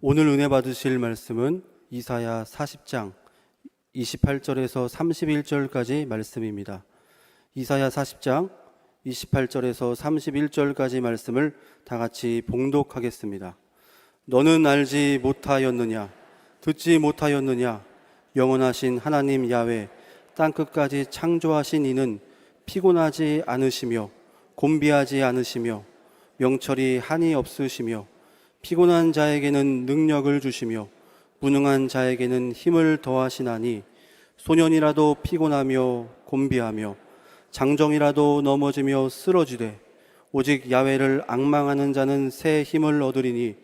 오늘 은혜 받으실 말씀은 이사야 40장 28절에서 31절까지 말씀입니다. 이사야 40장 28절에서 31절까지 말씀을 다 같이 봉독하겠습니다. 너는 알지 못하였느냐? 듣지 못하였느냐? 영원하신 하나님 야훼 땅끝까지 창조하신 이는 피곤하지 않으시며 곤비하지 않으시며 명철이 한이 없으시며 피곤한 자에게는 능력을 주시며 무능한 자에게는 힘을 더하시나니 소년이라도 피곤하며 곤비하며 장정이라도 넘어지며 쓰러지되 오직 야훼를 앙망하는 자는 새 힘을 얻으리니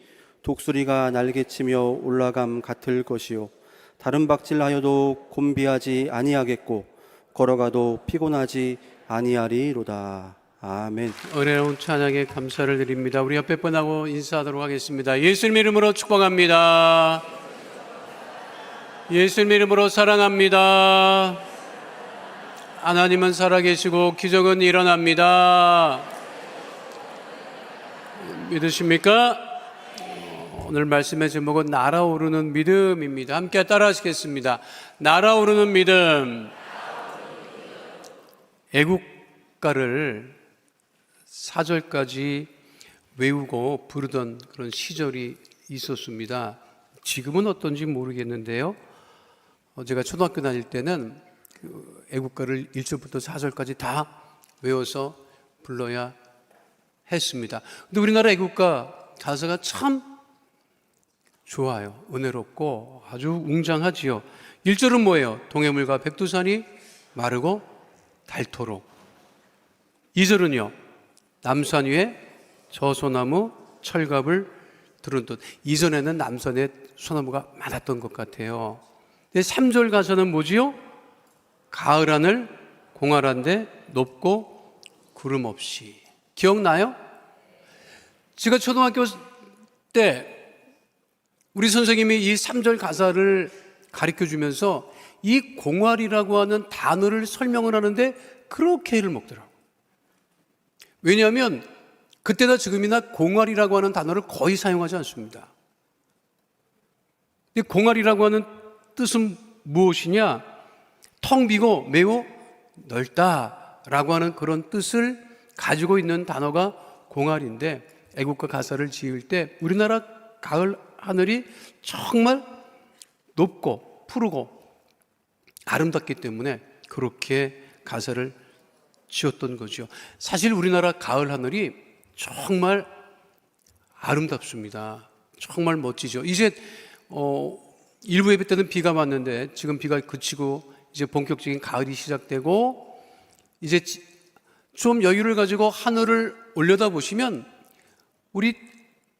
독수리가 날개치며 올라감 같을 것이요 다른 박질하여도 곤비하지 아니하겠고 걸어가도 피곤하지 아니하리로다. 아멘. 은혜로운 찬양에 감사를 드립니다. 우리 옆에 분하고 인사하도록 하겠습니다. 예수님 이름으로 축복합니다. 예수님 이름으로 사랑합니다. 하나님은 살아계시고 기적은 일어납니다. 믿으십니까? 오늘 말씀의 제목은 날아오르는 믿음입니다. 함께 따라하시겠습니다. 날아오르는 믿음. 애국가를 4절까지 외우고 부르던 그런 시절이 있었습니다. 지금은 어떤지 모르겠는데요. 제가 초등학교 다닐 때는 애국가를 1절부터 4절까지 다 외워서 불러야 했습니다. 근데 우리나라 애국가 가사가 참 좋아요. 은혜롭고 아주 웅장하지요. 1절은 뭐예요? 동해물과 백두산이 마르고 닳도록. 2절은요? 남산 위에 저소나무 철갑을 두른 듯. 이전에는 남산에 소나무가 많았던 것 같아요. 3절 가사는 뭐지요? 가을 하늘 공활한데 높고 구름 없이. 기억나요? 제가 초등학교 때 우리 선생님이 이 3절 가사를 가르쳐 주면서 이 공활이라고 하는 단어를 설명을 하는데 그렇게 애를 먹더라고요. 왜냐하면 그때나 지금이나 공활이라고 하는 단어를 거의 사용하지 않습니다. 이 공활이라고 하는 뜻은 무엇이냐? 텅 비고 매우 넓다라고 하는 그런 뜻을 가지고 있는 단어가 공활인데, 애국가 가사를 지을 때 우리나라 가을 하늘이 정말 높고 푸르고 아름답기 때문에 그렇게 가사를 지었던 거죠. 사실 우리나라 가을 하늘이 정말 아름답습니다. 정말 멋지죠. 이제 일부 예배 때는 비가 왔는데 지금 비가 그치고 이제 본격적인 가을이 시작되고 이제 좀 여유를 가지고 하늘을 올려다보시면 우리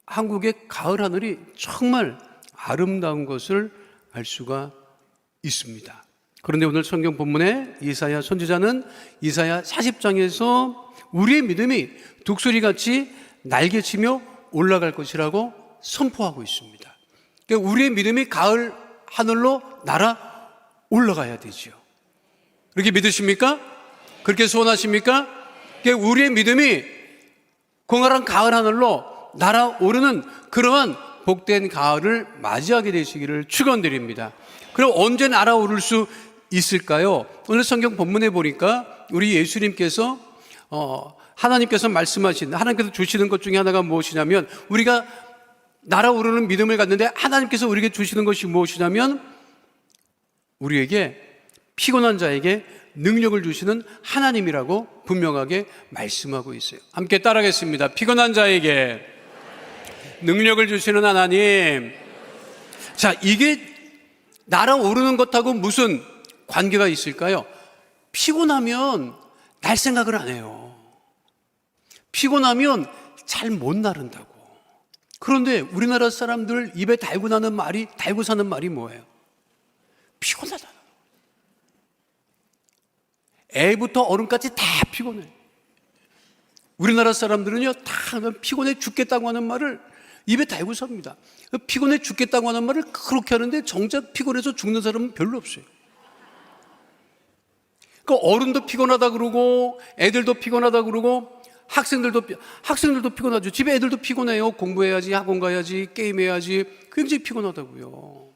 한국의 가을 하늘이 정말 아름다운 것을 알 수가 있습니다. 그런데 오늘 성경 본문에 이사야 선지자는 이사야 40장에서 우리의 믿음이 독수리같이 날개치며 올라갈 것이라고 선포하고 있습니다. 그러니까 우리의 믿음이 가을 하늘로 날아 올라가야 되죠. 그렇게 믿으십니까? 그렇게 소원하십니까? 그러니까 우리의 믿음이 공활한 가을 하늘로 날아오르는 그러한 복된 가을을 맞이하게 되시기를 축원드립니다. 그럼 언제 날아오를 수 있을까요? 오늘 성경 본문에 보니까 우리 예수님께서 하나님께서 말씀하신, 하나님께서 주시는 것 중에 하나가 무엇이냐면, 우리가 날아오르는 믿음을 갖는데 하나님께서 우리에게 주시는 것이 무엇이냐면 우리에게 피곤한 자에게 능력을 주시는 하나님이라고 분명하게 말씀하고 있어요. 함께 따라하겠습니다. 피곤한 자에게 능력을 주시는 하나님. 자, 이게 날아오르는 것하고 무슨 관계가 있을까요? 피곤하면 날 생각을 안 해요. 피곤하면 잘 못 나른다고. 그런데 우리나라 사람들 입에 달고 사는 말이 뭐예요? 피곤하잖아. 애부터 어른까지 다 피곤해. 우리나라 사람들은요, 다 피곤해 죽겠다고 하는 말을 입에 달고 삽니다. 피곤해 죽겠다고 하는 말을 그렇게 하는데 정작 피곤해서 죽는 사람은 별로 없어요. 그 어른도 피곤하다 그러고 애들도 피곤하다 그러고 학생들도 피곤하죠. 집에 애들도 피곤해요. 공부해야지, 학원 가야지, 게임해야지. 굉장히 피곤하다고요.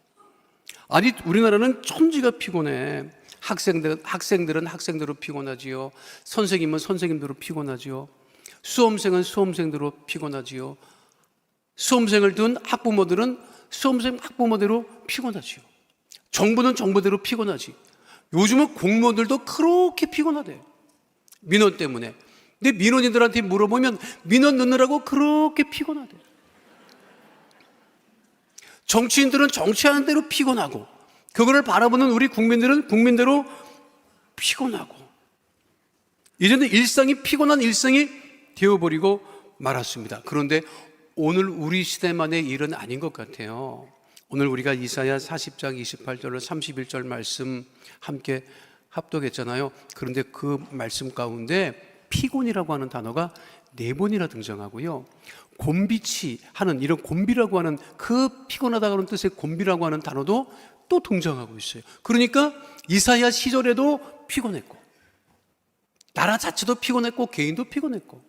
아니, 우리나라는 천지가 피곤해. 학생들은 학생대로 피곤하지요. 선생님은 선생님대로 피곤하지요. 수험생은 수험생대로 피곤하지요. 수험생을 둔 학부모들은 수험생 학부모대로 피곤하지요. 정부는 정부대로 피곤하지. 요즘은 공무원들도 그렇게 피곤하대요. 민원 때문에. 근데 민원인들한테 물어보면 민원 넣느라고 그렇게 피곤하대. 정치인들은 정치하는 대로 피곤하고, 그거를 바라보는 우리 국민들은 국민대로 피곤하고, 이제는 일상이 피곤한 일상이 되어버리고 말았습니다. 그런데 오늘 우리 시대만의 일은 아닌 것 같아요. 오늘 우리가 이사야 40장 28절로 31절 말씀 함께 합독했잖아요. 그런데 그 말씀 가운데 피곤이라고 하는 단어가 4번이나 등장하고요. 곤비치 하는, 이런 곤비라고 하는, 그 피곤하다고 하는 뜻의 곤비라고 하는 단어도 또 등장하고 있어요. 그러니까 이사야 시절에도 피곤했고, 나라 자체도 피곤했고, 개인도 피곤했고,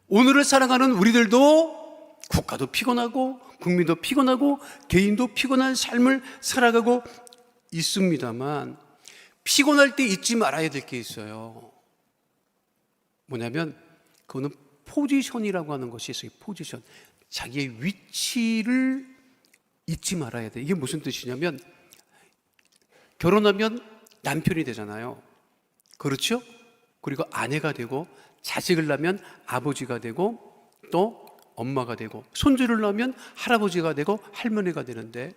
오늘을 살아가는 우리들도 국가도 피곤하고, 국민도 피곤하고, 개인도 피곤한 삶을 살아가고 있습니다만, 피곤할 때 잊지 말아야 될 게 있어요. 뭐냐면 그거는 포지션이라고 하는 것이 있어요. 포지션. 자기의 위치를 잊지 말아야 돼. 이게 무슨 뜻이냐면, 결혼하면 남편이 되잖아요. 그렇죠? 그리고 아내가 되고, 자식을 낳으면 아버지가 되고, 또 엄마가 되고, 손주를 낳으면 할아버지가 되고 할머니가 되는데,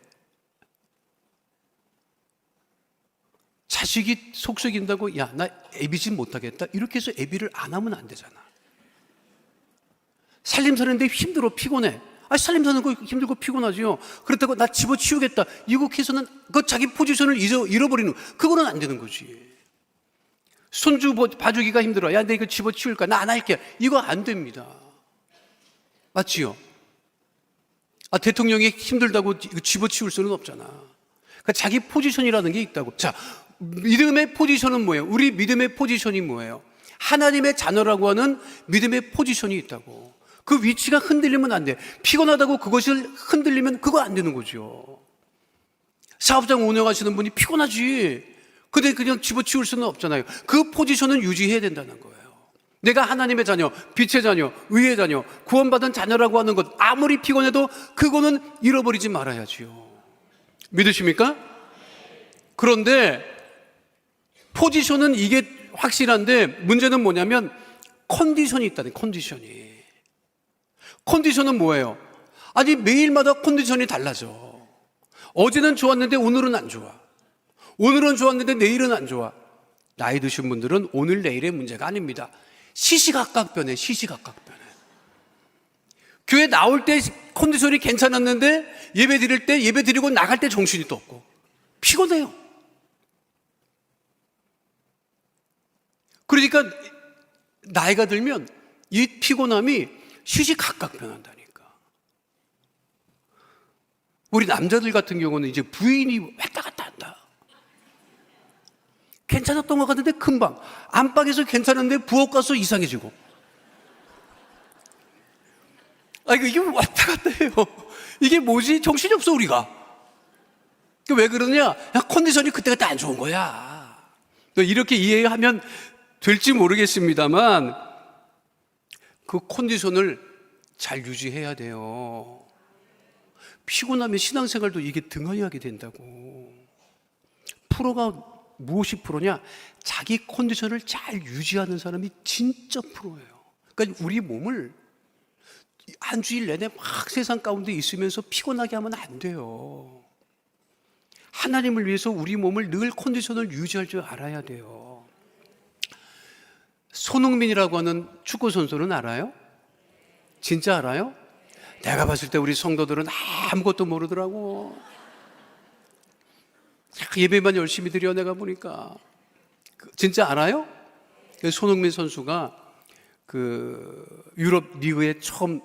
자식이 속썩인다고 야, 나 애비지 못하겠다 이렇게 해서 애비를 안 하면 안 되잖아. 살림 사는데 힘들어, 피곤해. 살림 사는 거 힘들고 피곤하지요. 그렇다고 나 집어치우겠다 이거 해서는 그 자기 포지션을 잃어버리는, 그거는 안 되는 거지. 손주 봐주기가 힘들어. 야, 내 이거 집어치울까? 나 안 할게. 이거 안 됩니다. 맞지요? 대통령이 힘들다고 이거 집어치울 수는 없잖아. 그러니까 자기 포지션이라는 게 있다고. 자, 믿음의 포지션은 뭐예요? 우리 믿음의 포지션이 뭐예요? 하나님의 자녀라고 하는 믿음의 포지션이 있다고. 그 위치가 흔들리면 안 돼. 피곤하다고 그것을 흔들리면 그거 안 되는 거죠. 사업장 운영하시는 분이 피곤하지. 근데 그냥 집어치울 수는 없잖아요. 그 포지션은 유지해야 된다는 거예요. 내가 하나님의 자녀, 빛의 자녀, 의의 자녀, 구원받은 자녀라고 하는 것, 아무리 피곤해도 그거는 잃어버리지 말아야지요. 믿으십니까? 그런데 포지션은 이게 확실한데, 문제는 뭐냐면 컨디션이 있다는, 컨디션이. 컨디션은 뭐예요? 아니, 매일마다 컨디션이 달라져. 어제는 좋았는데 오늘은 안 좋아. 오늘은 좋았는데 내일은 안 좋아. 나이 드신 분들은 오늘 내일의 문제가 아닙니다. 시시각각 변해. 시시각각 변해. 교회 나올 때 컨디션이 괜찮았는데 예배 드릴 때, 예배 드리고 나갈 때 정신이 또 없고 피곤해요. 그러니까 나이가 들면 이 피곤함이 시시각각 변한다니까. 우리 남자들 같은 경우는 이제 부인이 왔다 갔다 한다. 괜찮았던 것 같은데 금방, 안방에서 괜찮은데 부엌 가서 이상해지고. 이게 왔다 갔다 해요. 이게 뭐지? 정신이 없어 우리가. 왜 그러냐? 컨디션이 그때그때 안 좋은 거야. 이렇게 이해하면 될지 모르겠습니다만, 그 컨디션을 잘 유지해야 돼요. 피곤하면 신앙생활도 이게 등하하게 된다고. 프로가 무엇이 프로냐? 자기 컨디션을 잘 유지하는 사람이 진짜 프로예요. 그러니까 우리 몸을 한 주일 내내 막 세상 가운데 있으면서 피곤하게 하면 안 돼요. 하나님을 위해서 우리 몸을 늘 컨디션을 유지할 줄 알아야 돼요. 손흥민이라고 하는 축구 선수는 알아요? 진짜 알아요? 내가 봤을 때 우리 성도들은 아무것도 모르더라고. 예배만 열심히 드려 내가 보니까. 진짜 알아요? 손흥민 선수가 그 유럽 리그에 처음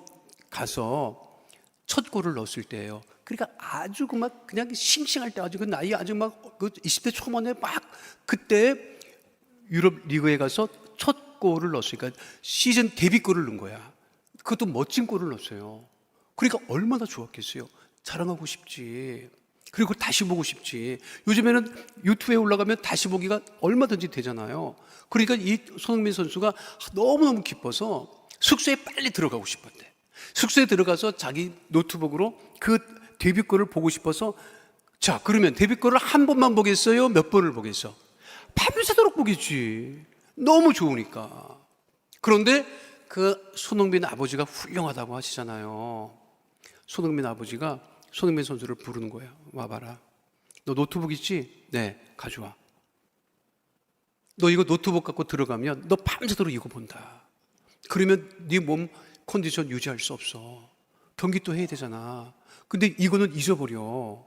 가서 첫 골을 넣었을 때예요. 그러니까 아주 그냥 싱싱할 때, 아주 그 나이 아주 그 20대 초반에 막 그때 유럽 리그에 가서 첫 첫 골을 넣었으니까 시즌 데뷔골을 넣은 거야. 그것도 멋진 골을 넣었어요. 그러니까 얼마나 좋았겠어요. 자랑하고 싶지. 그리고 다시 보고 싶지. 요즘에는 유튜브에 올라가면 다시 보기가 얼마든지 되잖아요. 그러니까 이 손흥민 선수가 너무너무 기뻐서 숙소에 빨리 들어가고 싶었대. 숙소에 들어가서 자기 노트북으로 그 데뷔골을 보고 싶어서, 자, 그러면 데뷔골을 한 번만 보겠어요? 몇 번을 보겠어? 밤새도록 보겠지. 너무 좋으니까. 그런데 그 손흥민 아버지가 훌륭하다고 하시잖아요. 손흥민 아버지가 손흥민 선수를 부르는 거예요. 와봐라. 너 노트북 있지? 네, 가져와. 너 이거 노트북 갖고 들어가면 너 밤새도록 이거 본다. 그러면 네 몸 컨디션 유지할 수 없어. 경기 또 해야 되잖아. 근데 이거는 잊어버려.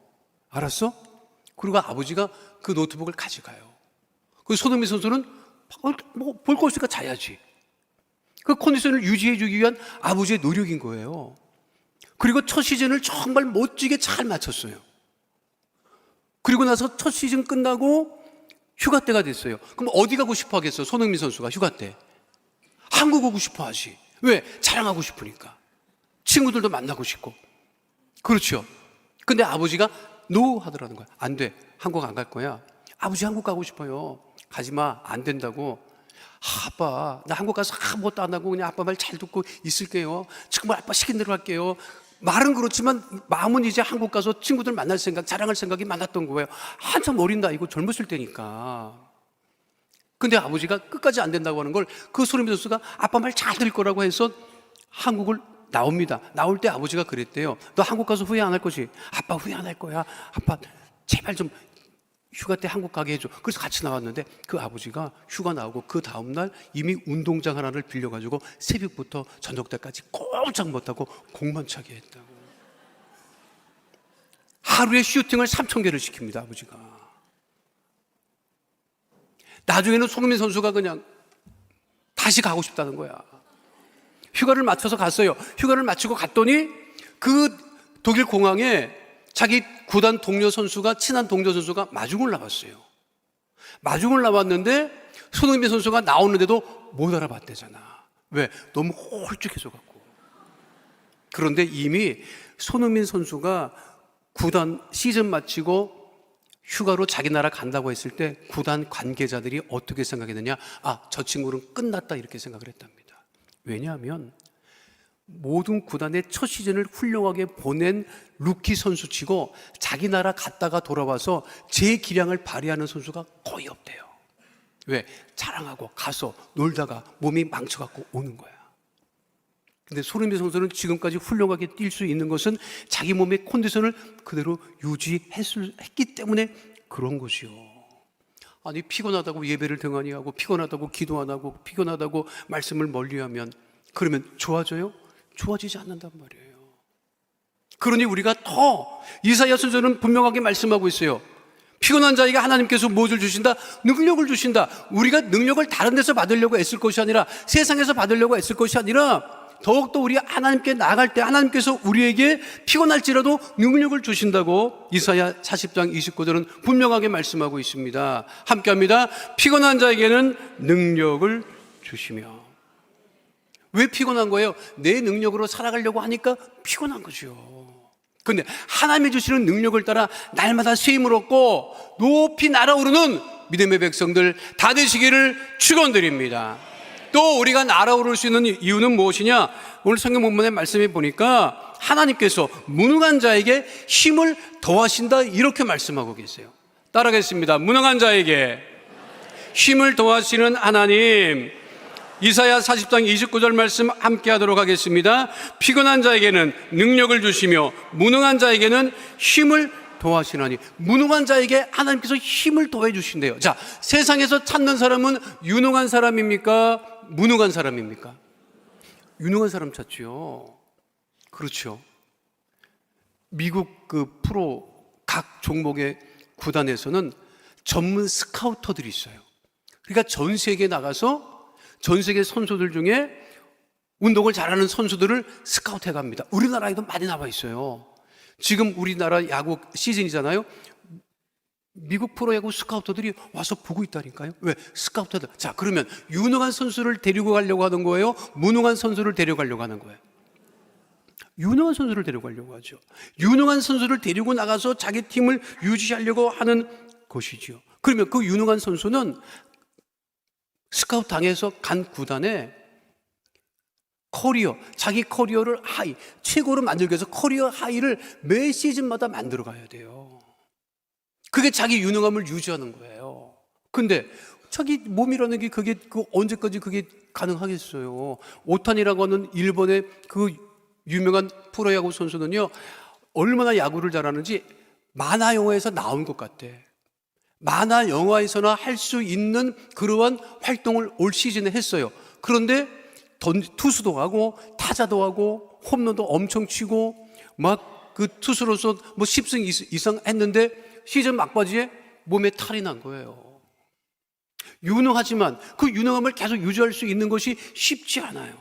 알았어? 그리고 아버지가 그 노트북을 가져가요. 그 손흥민 선수는 볼 거 없으니까 자야지. 그 컨디션을 유지해주기 위한 아버지의 노력인 거예요. 그리고 첫 시즌을 정말 멋지게 잘 마쳤어요. 그리고 나서 첫 시즌 끝나고 휴가 때가 됐어요. 그럼 어디 가고 싶어 하겠어? 손흥민 선수가 휴가 때 한국 오고 싶어 하지. 왜? 자랑하고 싶으니까. 친구들도 만나고 싶고. 그렇죠. 근데 아버지가 노 하더라는 거야. 안 돼. 한국 안 갈 거야. 아버지 한국 가고 싶어요. 가지마. 안 된다고. 아빠, 나 한국 가서 아무것도 안 하고 그냥 아빠 말 잘 듣고 있을게요. 정말 아빠 시킨 대로 할게요. 말은 그렇지만 마음은 이제 한국 가서 친구들 만날 생각, 자랑할 생각이 많았던 거예요. 한참 어린 나이고 젊었을 때니까. 근데 아버지가 끝까지 안 된다고 하는 걸 그 손흥민 선수가 아빠 말 잘 들을 거라고 해서 한국을 나옵니다. 나올 때 아버지가 그랬대요. 너 한국 가서 후회 안 할 거지? 아빠 후회 안 할 거야. 아빠 제발 좀 휴가 때 한국 가게 해줘. 그래서 같이 나왔는데 그 아버지가 휴가 나오고 그 다음날 이미 운동장 하나를 빌려가지고 새벽부터 저녁 때까지 꼼짝 못하고 공만 차게 했다고. 하루에 슈팅을 3,000개를 시킵니다, 아버지가. 나중에는 손흥민 선수가 그냥 다시 가고 싶다는 거야. 휴가를 맞춰서 갔어요. 휴가를 마치고 갔더니 그 독일 공항에 자기 구단 동료 선수가, 친한 동료 선수가 마중을 나왔어요. 마중을 나왔는데 손흥민 선수가 나오는데도 못 알아봤대잖아. 왜? 너무 홀쭉해서 갖고. 그런데 이미 손흥민 선수가 구단 시즌 마치고 휴가로 자기 나라 간다고 했을 때 구단 관계자들이 어떻게 생각했느냐? 아, 저 친구는 끝났다 이렇게 생각을 했답니다. 왜냐하면 모든 구단의 첫 시즌을 훌륭하게 보낸 루키 선수치고 자기 나라 갔다가 돌아와서 제 기량을 발휘하는 선수가 거의 없대요. 왜? 자랑하고 가서 놀다가 몸이 망쳐갖고 오는 거야. 근데 손흥민 선수는 지금까지 훌륭하게 뛸 수 있는 것은 자기 몸의 컨디션을 그대로 유지했기 때문에 그런 것이요. 아니, 피곤하다고 예배를 등한히 하고 피곤하다고 기도 안 하고 피곤하다고 말씀을 멀리하면 그러면 좋아져요? 좋아지지 않는단 말이에요. 그러니 우리가 더 이사야 선지자는 분명하게 말씀하고 있어요. 피곤한 자에게 하나님께서 무엇을 주신다? 능력을 주신다. 우리가 능력을 다른 데서 받으려고 애쓸 것이 아니라 세상에서 받으려고 애쓸 것이 아니라 더욱더 우리 하나님께 나아갈 때 하나님께서 우리에게 피곤할지라도 능력을 주신다고 이사야 40장 29절은 분명하게 말씀하고 있습니다. 함께합니다. 피곤한 자에게는 능력을 주시며. 왜 피곤한 거예요? 내 능력으로 살아가려고 하니까 피곤한 거죠. 그런데 하나님이 주시는 능력을 따라 날마다 쉼을 얻고 높이 날아오르는 믿음의 백성들 다 되시기를 축원드립니다. 또 우리가 날아오를 수 있는 이유는 무엇이냐? 오늘 성경 본문의 말씀에 보니까 하나님께서 무능한 자에게 힘을 더하신다 이렇게 말씀하고 계세요. 따라하겠습니다. 무능한 자에게 힘을 더하시는 하나님. 이사야 40장 29절 말씀 함께 하도록 하겠습니다. 피곤한 자에게는 능력을 주시며 무능한 자에게는 힘을 더하시나니. 무능한 자에게 하나님께서 힘을 더해 주신대요. 자, 세상에서 찾는 사람은 유능한 사람입니까? 무능한 사람입니까? 유능한 사람 찾지요. 그렇죠. 미국 그 프로 각 종목의 구단에서는 전문 스카우터들이 있어요. 그러니까 전 세계에 나가서 전 세계 선수들 중에 운동을 잘하는 선수들을 스카우트해 갑니다. 우리나라에도 많이 나와 있어요. 지금 우리나라 야구 시즌이잖아요. 미국 프로야구 스카우터들이 와서 보고 있다니까요. 왜? 스카우터들. 자, 그러면 유능한 선수를 데리고 가려고 하는 거예요? 무능한 선수를 데려가려고 하는 거예요? 유능한 선수를 데려가려고 하죠. 유능한 선수를 데리고 나가서 자기 팀을 유지하려고 하는 것이죠. 그러면 그 유능한 선수는 스카우트 당해서 간 구단에 자기 커리어를 하이, 최고로 만들기 위해서 커리어 하이를 매 시즌마다 만들어 가야 돼요. 그게 자기 유능함을 유지하는 거예요. 근데 자기 몸이라는 게 언제까지 그게 가능하겠어요? 오타니라고 하는 일본의 그 유명한 프로야구 선수는요, 얼마나 야구를 잘하는지 만화 영화에서 나온 것 같아. 만화 영화에서나 할 수 있는 그러한 활동을 올 시즌에 했어요. 그런데 투수도 하고 타자도 하고 홈런도 엄청 치고 막 그 투수로서 뭐 10승 이상 했는데 시즌 막바지에 몸에 탈이 난 거예요. 유능하지만 그 유능함을 계속 유지할 수 있는 것이 쉽지 않아요.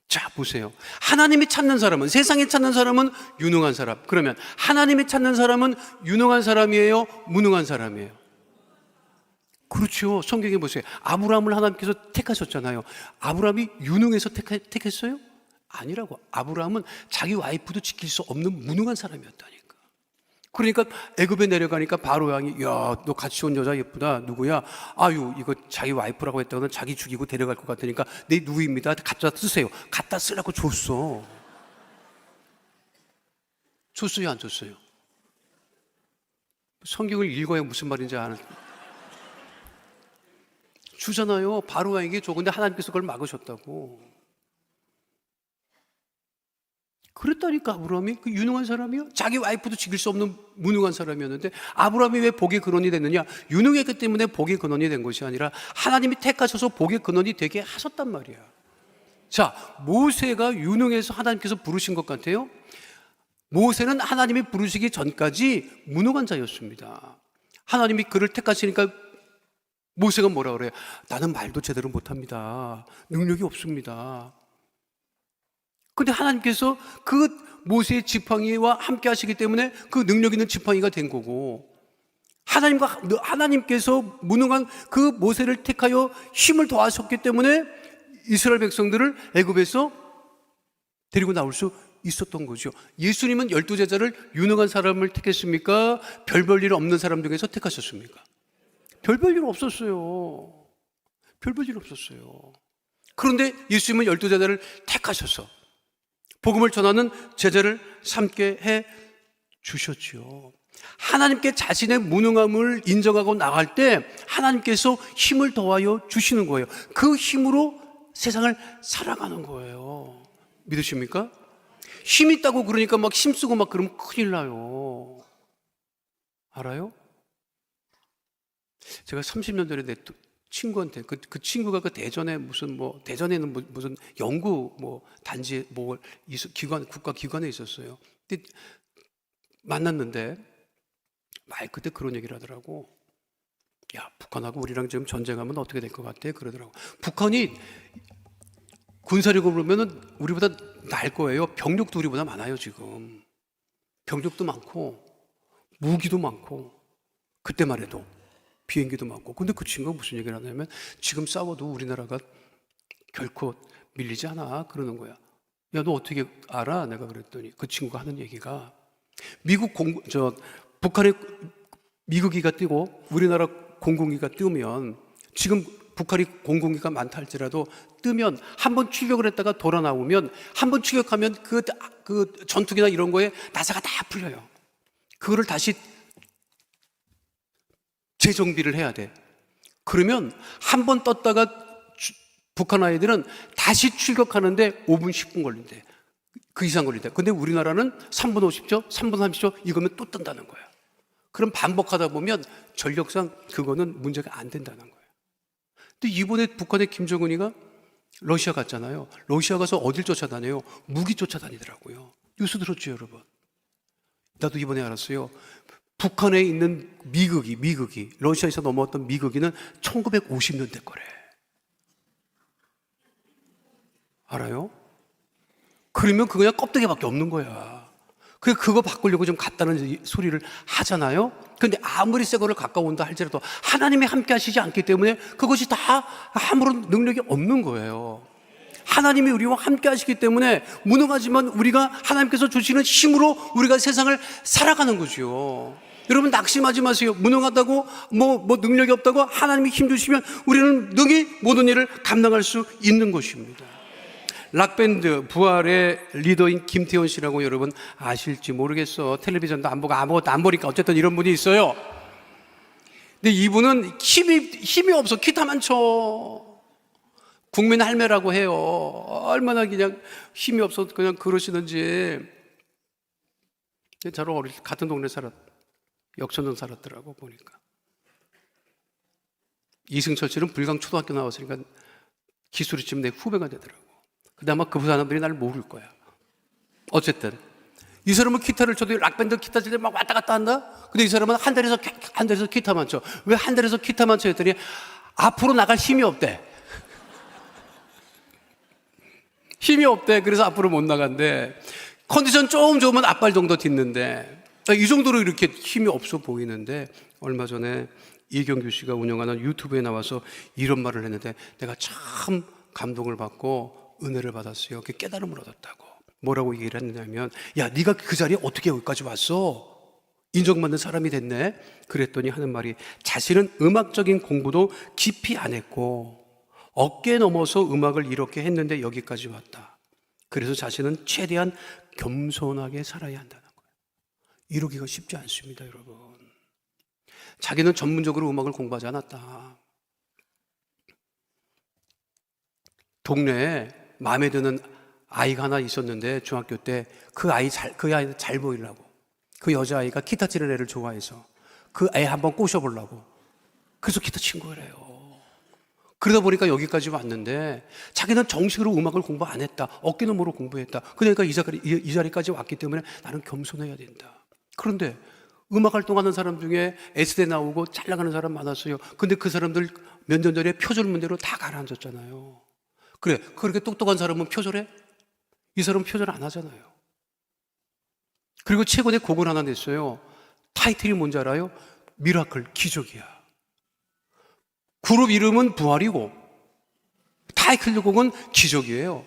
자, 보세요. 하나님이 찾는 사람은, 세상에 찾는 사람은 유능한 사람. 그러면 하나님이 찾는 사람은 유능한 사람이에요? 무능한 사람이에요? 그렇죠. 성경에 보세요. 아브라함을 하나님께서 택하셨잖아요. 아브라함이 유능해서 택했어요? 아니라고. 아브라함은 자기 와이프도 지킬 수 없는 무능한 사람이었다니까. 그러니까 애굽에 내려가니까 바로 왕이, 야, 너 같이 온 여자 예쁘다. 누구야? 아유, 이거 자기 와이프라고 했다고는 자기 죽이고 데려갈 것 같으니까 네 누구입니다. 갖다 쓰세요. 갖다 쓰라고 줬어. 줬어요, 안 줬어요? 성경을 읽어야 무슨 말인지 아는. 주잖아요. 바로 왕에게 줘. 근데 하나님께서 그걸 막으셨다고. 그랬다니까. 아브라함이 그 유능한 사람이요? 자기 와이프도 지킬 수 없는 무능한 사람이었는데 아브라함이 왜 복의 근원이 됐느냐? 유능했기 때문에 복의 근원이 된 것이 아니라 하나님이 택하셔서 복의 근원이 되게 하셨단 말이야. 자, 모세가 유능해서 하나님께서 부르신 것 같아요? 모세는 하나님이 부르시기 전까지 무능한 자였습니다. 하나님이 그를 택하시니까 모세가 뭐라 그래요? 나는 말도 제대로 못합니다. 능력이 없습니다. 근데 하나님께서 그 모세의 지팡이와 함께 하시기 때문에 그 능력 있는 지팡이가 된 거고, 하나님께서 무능한 그 모세를 택하여 힘을 더하셨기 때문에 이스라엘 백성들을 애굽에서 데리고 나올 수 있었던 거죠. 예수님은 12제자를 유능한 사람을 택했습니까? 별 볼 일 없는 사람 중에서 택하셨습니까? 별 볼 일 없었어요. 별 볼 일 없었어요. 그런데 예수님은 12제자를 택하셔서 복음을 전하는 제자를 삼게 해 주셨죠. 하나님께 자신의 무능함을 인정하고 나갈 때 하나님께서 힘을 더하여 주시는 거예요. 그 힘으로 세상을 살아가는 거예요. 믿으십니까? 힘 있다고 그러니까 막 힘쓰고 막 그러면 큰일 나요. 알아요? 제가 30년 전에 내 친구한테 그 친구가 그 대전에 대전에는 무슨 연구 단지 기관 국가 기관에 있었어요. 근데 만났는데 그때 그런 얘기를 하더라고. 야, 북한하고 우리랑 지금 전쟁하면 어떻게 될 것 같아? 그러더라고. 북한이 군사력으로 보면은 우리보다 날 거예요. 병력도 우리보다 많아요, 지금. 병력도 많고 무기도 많고 그때만 해도 비행기도 많고. 근데 그 친구가 무슨 얘기를 하냐면 지금 싸워도 우리나라가 결코 밀리지 않아 그러는 거야. 야, 너 어떻게 알아? 내가 그랬더니 그 친구가 하는 얘기가 북한에 미국기가 뜨고 우리나라 공군기가 뜨면 지금 북한이 공군기가 많다 할지라도 뜨면 한번 출격을 했다가 돌아 나오면 한번 출격하면 그 전투기나 이런 거에 나사가 다 풀려요. 그거를 다시 재정비를 해야 돼. 그러면 한 번 떴다가 북한 아이들은 다시 출격하는데 5분, 10분 걸린대. 그 이상 걸린대. 근데 우리나라는 3분 50초, 3분 30초 이거면 또 뜬다는 거야. 그럼 반복하다 보면 전력상 그거는 문제가 안 된다는 거예요. 근데 이번에 북한의 김정은이가 러시아 갔잖아요. 러시아 가서 어딜 쫓아다녀요? 무기 쫓아다니더라고요. 뉴스 들었죠, 여러분? 나도 이번에 알았어요. 북한에 있는 미국이 러시아에서 넘어왔던 미국이는 1950년대 거래. 알아요? 그러면 그거 그냥 껍데기밖에 없는 거야. 그거 바꾸려고 좀 갔다는 소리를 하잖아요. 근데 아무리 새 거를 가까운다 할지라도 하나님이 함께 하시지 않기 때문에 그것이 다 아무런 능력이 없는 거예요. 하나님이 우리와 함께 하시기 때문에 무능하지만 우리가 하나님께서 주시는 힘으로 우리가 세상을 살아가는 거죠. 여러분 낙심하지 마세요. 무능하다고 뭐 능력이 없다고 하나님이 힘 주시면 우리는 능히 모든 일을 감당할 수 있는 것입니다. 락밴드 부활의 리더인 김태원 씨라고 여러분 아실지 모르겠어. 텔레비전도 안 보고 아무것도 안 보니까 어쨌든 이런 분이 있어요. 근데 이분은 힘이 없어. 기타만 쳐. 국민 할매라고 해요. 얼마나 그냥 힘이 없어 그냥 그러시는지. 저랑 어릴 때 같은 동네 역천동 살았더라고 보니까. 이승철 씨는 불강 초등학교 나왔으니까 기술이 좀 내 후배가 되더라고. 근데 아마 그 사람들이 날 모를 거야. 어쨌든 이 사람은 기타를 쳐도 락밴드 기타 칠 때 막 왔다 갔다 한다. 근데 이 사람은 한 자리에서 기타만 쳐. 왜 한 자리에서 기타만 쳐 했더니 앞으로 나갈 힘이 없대. 힘이 없대. 그래서 앞으로 못 나간대. 컨디션 조금 좋으면 앞발 정도 딛는데 이 정도로 이렇게 힘이 없어 보이는데 얼마 전에 이경규 씨가 운영하는 유튜브에 나와서 이런 말을 했는데 내가 참 감동을 받고 은혜를 받았어요. 그 깨달음을 얻었다고. 뭐라고 얘기를 했냐면 야 네가 그 자리에 어떻게 여기까지 왔어? 인정받는 사람이 됐네. 그랬더니 하는 말이 자신은 음악적인 공부도 깊이 안 했고 어깨 넘어서 음악을 이렇게 했는데 여기까지 왔다. 그래서 자신은 최대한 겸손하게 살아야 한다는 거예요. 이러기가 쉽지 않습니다, 여러분. 자기는 전문적으로 음악을 공부하지 않았다. 동네에 마음에 드는 아이가 하나 있었는데 중학교 때 그 아이 잘 보이려고 그 여자아이가 기타 치는 애를 좋아해서 그 애 한번 꼬셔보려고 그래서 기타 친 거래요. 그러다 보니까 여기까지 왔는데 자기는 정식으로 음악을 공부 안 했다. 어깨 너머로 공부했다. 그러니까 이 자리까지 왔기 때문에 나는 겸손해야 된다. 그런데 음악 활동하는 사람 중에 S대 나오고 잘 나가는 사람 많았어요. 근데 그 사람들 몇 년 전에 표절 문제로 다 가라앉았잖아요. 그래, 그렇게 똑똑한 사람은 표절해? 이 사람은 표절 안 하잖아요. 그리고 최근에 곡을 하나 냈어요. 타이틀이 뭔지 알아요? 미라클, 기적이야. 그룹 이름은 부활이고 타이틀곡은 기적이에요.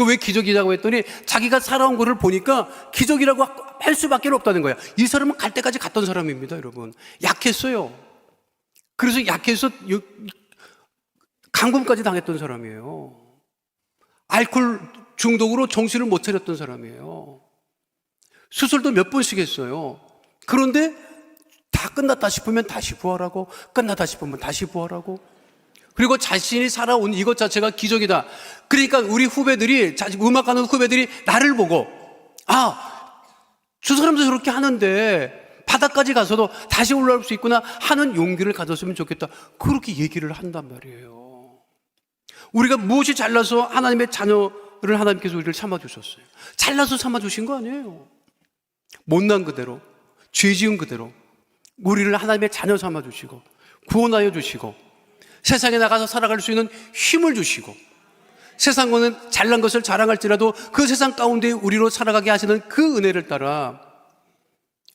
왜 기적이라고 했더니 자기가 살아온 거를 보니까 기적이라고 할 수밖에 없다는 거야. 이 사람은 갈 때까지 갔던 사람입니다, 여러분. 약했어요. 그래서 약해서 감금까지 당했던 사람이에요. 알코올 중독으로 정신을 못 차렸던 사람이에요. 수술도 몇 번씩 했어요. 그런데 다 끝났다 싶으면 다시 부활하고 끝났다 싶으면 다시 부활하고 그리고 자신이 살아온 이것 자체가 기적이다. 그러니까 우리 후배들이 음악하는 후배들이 나를 보고 저 사람도 저렇게 하는데 바닥까지 가서도 다시 올라올 수 있구나 하는 용기를 가졌으면 좋겠다. 그렇게 얘기를 한단 말이에요. 우리가 무엇이 잘나서 하나님의 자녀를 하나님께서 우리를 삼아주셨어요. 잘나서 삼아주신 거 아니에요. 못난 그대로 죄 지은 그대로 우리를 하나님의 자녀 삼아주시고 구원하여 주시고 세상에 나가서 살아갈 수 있는 힘을 주시고 세상과는 잘난 것을 자랑할지라도 그 세상 가운데 우리로 살아가게 하시는 그 은혜를 따라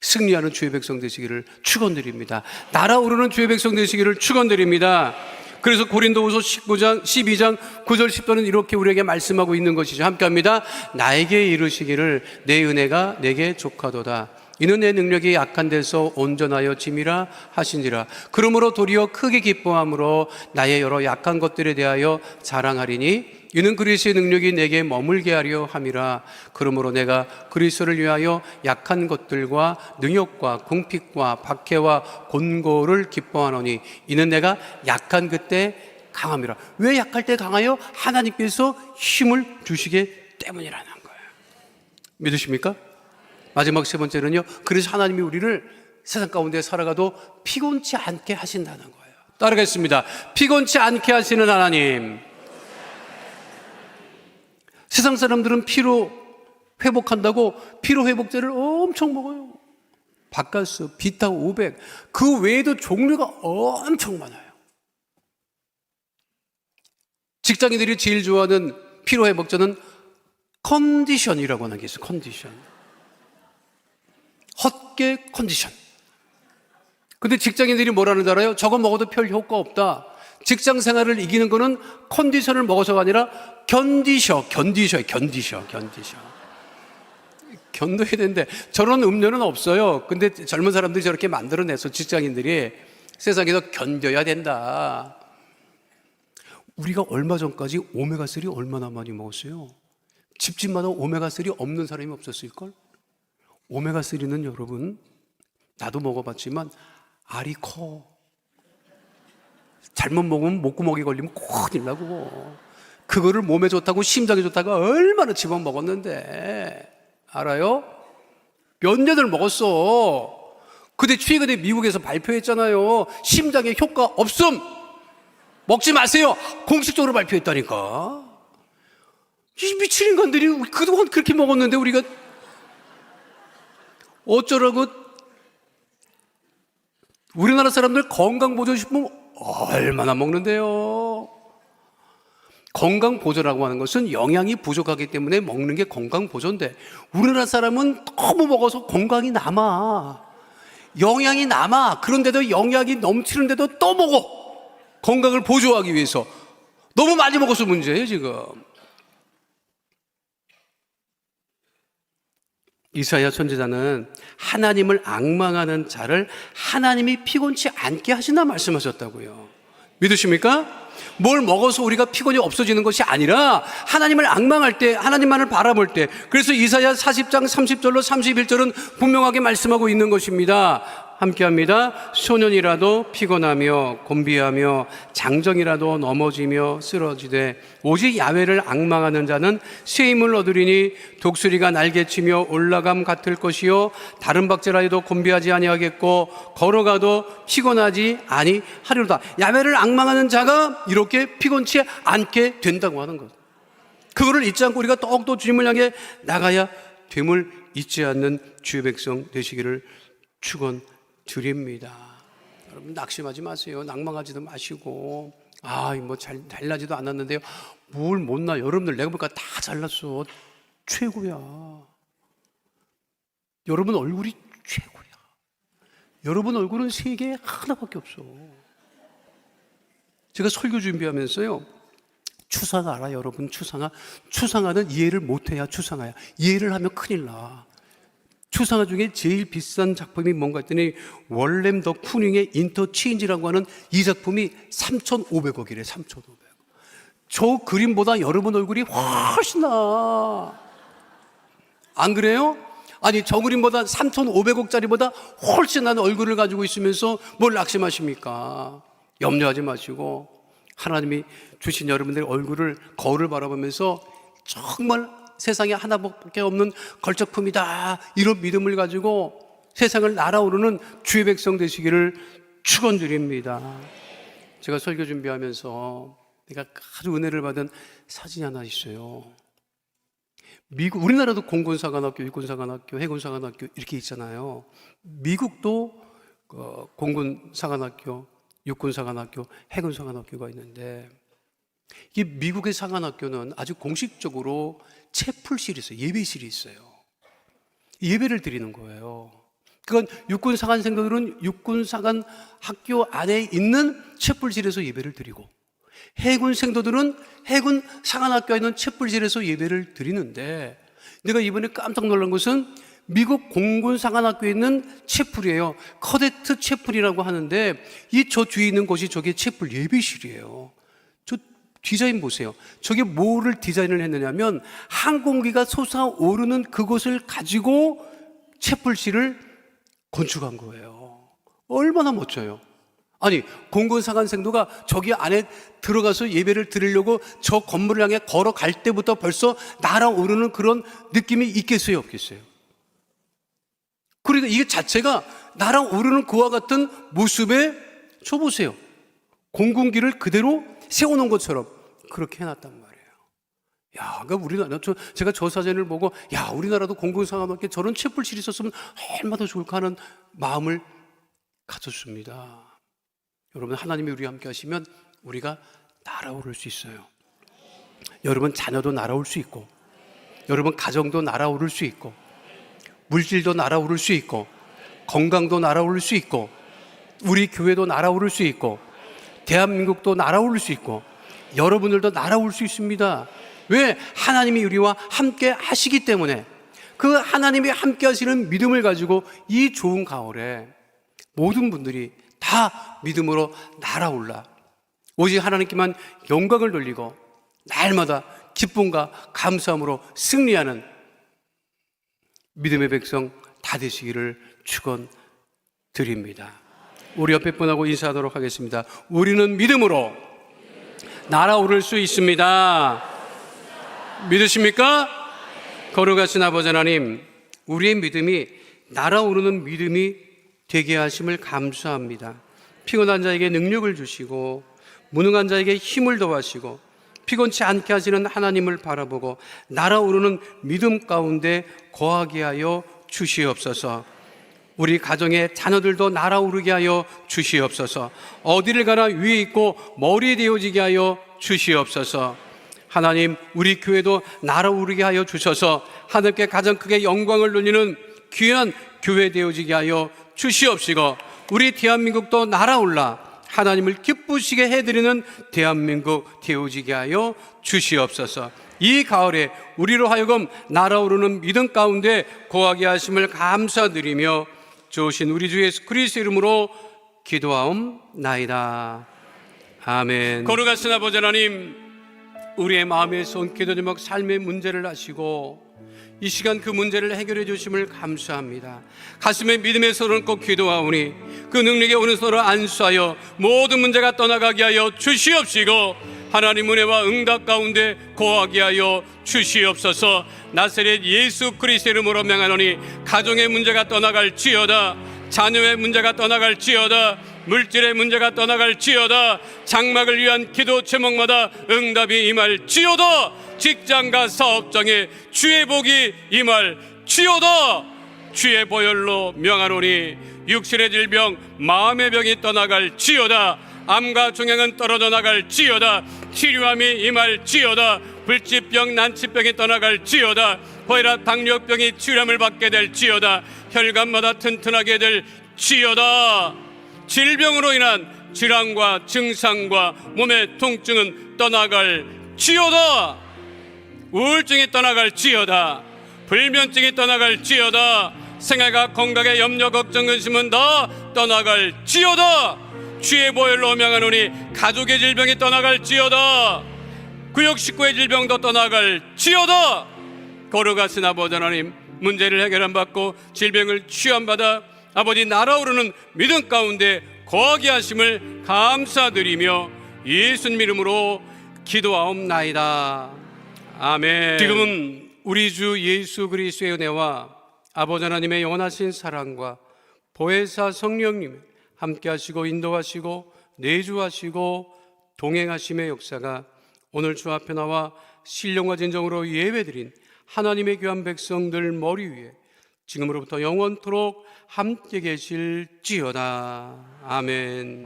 승리하는 주의 백성 되시기를 축원드립니다. 날아오르는 주의 백성 되시기를 축원드립니다. 그래서 고린도후서 19장 12장 9절 10절은 이렇게 우리에게 말씀하고 있는 것이죠. 함께합니다. 나에게 이르시기를 내 은혜가 내게 족하도다. 이는 내 능력이 약한 데서 온전하여 짐이라 하신지라. 그러므로 도리어 크게 기뻐함으로 나의 여러 약한 것들에 대하여 자랑하리니 이는 그리스도의 능력이 내게 머물게 하려 함이라. 그러므로 내가 그리스도를 위하여 약한 것들과 능욕과 궁핍과 박해와 곤고를 기뻐하노니 이는 내가 약한 그때 강함이라. 왜 약할 때 강하여? 하나님께서 힘을 주시기 때문이라는 거예요. 믿으십니까? 마지막 세 번째는요, 그래서 하나님이 우리를 세상 가운데 살아가도 피곤치 않게 하신다는 거예요. 따르겠습니다. 피곤치 않게 하시는 하나님. 세상 사람들은 피로 회복한다고 피로 회복제를 엄청 먹어요. 바카스, 비타 500, 그 외에도 종류가 엄청 많아요. 직장인들이 제일 좋아하는 피로 회복제는 컨디션이라고 하는 게 있어요. 컨디션. 헛개 컨디션. 근데 직장인들이 뭐라는 줄 알아요? 저거 먹어도 별 효과 없다. 직장 생활을 이기는 거는 컨디션을 먹어서가 아니라 견디셔야 되는데 저런 음료는 없어요. 근데 젊은 사람들이 저렇게 만들어내서 직장인들이 세상에서 견뎌야 된다. 우리가 얼마 전까지 오메가3 얼마나 많이 먹었어요? 집집마다 오메가3 없는 사람이 없었을걸? 오메가3는 여러분, 나도 먹어봤지만 알이 커. 잘못 먹으면 목구멍에 걸리면 큰일 나고, 그거를 몸에 좋다고 심장에 좋다고 얼마나 집어 먹었는데 알아요? 몇 년을 먹었어. 근데 최근에 미국에서 발표했잖아요. 심장에 효과 없음, 먹지 마세요, 공식적으로 발표했다니까. 이 미친 인간들이 그동안 그렇게 먹었는데 우리가 어쩌라고. 우리나라 사람들 건강 보조식품 얼마나 먹는데요. 건강 보조라고 하는 것은 영양이 부족하기 때문에 먹는 게 건강 보조인데, 우리나라 사람은 너무 먹어서 건강이 남아, 영양이 남아. 그런데도 영양이 넘치는데도 또 먹어. 건강을 보조하기 위해서 너무 많이 먹어서 문제예요 지금. 이사야 선지자는 하나님을 앙망하는 자를 하나님이 피곤치 않게 하신다 말씀하셨다고요. 믿으십니까? 뭘 먹어서 우리가 피곤이 없어지는 것이 아니라 하나님을 앙망할 때, 하나님만을 바라볼 때. 그래서 이사야 40장 30절로 31절은 분명하게 말씀하고 있는 것입니다. 함께합니다. 소년이라도 피곤하며 곤비하며 장정이라도 넘어지며 쓰러지되 오직 야훼를 앙망하는 자는 새 힘을 얻으리니 독수리가 날개치며 올라감 같을 것이요 다른 박제라 해도 곤비하지 아니하겠고 걸어가도 피곤하지 아니하리로다. 야훼를 앙망하는 자가 이렇게 피곤치 않게 된다고 하는 것. 그거를 잊지 않고 우리가 더욱더 주님을 향해 나가야 됨을 잊지 않는 주의 백성 되시기를 축원드립니다. 여러분 낙심하지 마세요. 낭망하지도 마시고, 뭐 잘나지도 않았는데요, 뭘 못나. 여러분들 내가 보니까 다 잘났어. 최고야. 여러분 얼굴이 최고야. 여러분 얼굴은 세계에 하나밖에 없어. 제가 설교 준비하면서요, 추상화 알아 여러분? 추상화는 이해를 못해야 추상화야. 이해를 하면 큰일 나. 추상화 중에 제일 비싼 작품이 뭔가 했더니 월렘 더 쿠닝의 인터체인지라고 하는 이 작품이 3,500억이래. 3,500억. 저 그림보다 여러분 얼굴이 훨씬 나. 안 그래요? 아니 저 그림보다 3,500억짜리보다 훨씬 나은 얼굴을 가지고 있으면서 뭘 낙심하십니까? 염려하지 마시고 하나님이 주신 여러분들의 얼굴을, 거울을 바라보면서 정말 세상에 하나밖에 없는 걸작품이다, 이런 믿음을 가지고 세상을 날아오르는 주의 백성 되시기를 축원드립니다. 제가 설교 준비하면서 내가 아주 은혜를 받은 사진이 하나 있어요. 미국, 우리나라도 공군사관학교, 육군사관학교, 해군사관학교 이렇게 있잖아요. 미국도 공군사관학교, 육군사관학교, 해군사관학교가 있는데, 이 미국의 사관학교는 아주 공식적으로 채플실이 있어요. 예배실이 있어요. 예배를 드리는 거예요. 그건 육군사관생들은 육군사관학교 안에 있는 채플실에서 예배를 드리고, 해군생도들은 해군사관학교에 있는 채플실에서 예배를 드리는데, 내가 이번에 깜짝 놀란 것은 미국 공군사관학교에 있는 채플이에요. 커데트 채플이라고 하는데, 저 뒤에 있는 곳이 저게 채플 예배실이에요. 저 디자인 보세요. 저게 뭐를 디자인을 했느냐면, 항공기가 솟아오르는 그곳을 가지고 채플실을 건축한 거예요. 얼마나 멋져요. 아니, 공군사관생도가 저기 안에 들어가서 예배를 드리려고 저 건물을 향해 걸어갈 때부터 벌써 날아오르는 그런 느낌이 있겠어요, 없겠어요? 그러니까 이게 자체가 날아오르는 그와 같은 모습에, 저 보세요. 공군기를 그대로 세워놓은 것처럼 그렇게 해놨단 말이에요. 그러니까 우리나라, 제가 저 사진을 보고, 우리나라도 공군사관학교에 저런 채플실이 있었으면 얼마나 좋을까 하는 마음을 가졌습니다. 여러분, 하나님이 우리와 함께 하시면 우리가 날아오를 수 있어요. 여러분 자녀도 날아올 수 있고, 여러분 가정도 날아오를 수 있고, 물질도 날아오를 수 있고, 건강도 날아오를 수 있고, 우리 교회도 날아오를 수 있고 대한민국도 날아오를 수 있고 여러분들도 날아올 수 있습니다. 왜? 하나님이 우리와 함께 하시기 때문에. 그 하나님이 함께 하시는 믿음을 가지고 이 좋은 가을에 모든 분들이 다 믿음으로 날아올라 오직 하나님께만 영광을 돌리고 날마다 기쁨과 감사함으로 승리하는 믿음의 백성 다 되시기를 축원드립니다. 우리 옆에 분하고 인사하도록 하겠습니다. 우리는 믿음으로 날아오를 수 있습니다. 믿으십니까? 거룩하신 아버지 하나님, 우리의 믿음이 날아오르는 믿음이 되게 하심을 감사합니다. 피곤한 자에게 능력을 주시고 무능한 자에게 힘을 더하시고 피곤치 않게 하시는 하나님을 바라보고 날아오르는 믿음 가운데 거하게 하여 주시옵소서. 우리 가정의 자녀들도 날아오르게 하여 주시옵소서. 어디를 가나 위에 있고 머리에 되어지게 하여 주시옵소서. 하나님, 우리 교회도 날아오르게 하여 주셔서 하나님께 가장 크게 영광을 돌리는 귀한 교회 되어지게 하여 주시옵시고, 우리 대한민국도 날아올라 하나님을 기쁘시게 해드리는 대한민국 되어지게 하여 주시옵소서. 이 가을에 우리로 하여금 날아오르는 믿음 가운데 거하게 하심을 감사드리며 좋으신 우리 주 예수 그리스도 이름으로 기도하옵나이다. 아멘. 거룩하신 아버지 하나님, 우리의 마음에 쏜 기도 제목 삶의 문제를 아시고 이 시간 그 문제를 해결해 주심을 감사합니다. 가슴에 믿음의 손을 꼭 기도하오니 그 능력의 오른손을 안수하여 모든 문제가 떠나가게 하여 주시옵시고 하나님 은혜와 응답 가운데 거하게 하여 주시옵소서. 나사렛 예수 그리스도 이름으로 명하노니 가정의 문제가 떠나갈지어다, 자녀의 문제가 떠나갈지어다, 물질의 문제가 떠나갈지어다, 장막을 위한 기도 제목마다 응답이 임할지어다, 직장과 사업장에 주의 복이 임할지어다. 주의 보혈로 명하노니 육신의 질병 마음의 병이 떠나갈지어다, 암과 종양은 떨어져 나갈지어다, 치료함이 임할지어다, 불치병 난치병이 떠나갈지어다, 고혈압 당뇨병이 치료함을 받게 될지어다, 혈관마다 튼튼하게 될지어다. 질병으로 인한 질환과 증상과 몸의 통증은 떠나갈지어다, 우울증이 떠나갈지어다, 불면증이 떠나갈지어다, 생활과 건강에 염려 걱정 근심은 다 떠나갈지어다. 주의 보혈로 명하노니 가족의 질병이 떠나갈지어다, 구역 식구의 질병도 떠나갈지어다. 거룩하신 아버지 하나님, 문제를 해결함 받고 질병을 취함받아 아버지 날아오르는 믿음 가운데 거하게 하심을 감사드리며 예수님 이름으로 기도하옵나이다. 아멘. 지금은 우리 주 예수 그리스도의 은혜와 아버지 하나님의 영원하신 사랑과 보혜사 성령님 함께 하시고 인도하시고 내주하시고 동행하심의 역사가 오늘 주 앞에 나와 신령과 진정으로 예배드린 하나님의 귀한 백성들 머리 위에 지금으로부터 영원토록 함께 계실지어다. 아멘.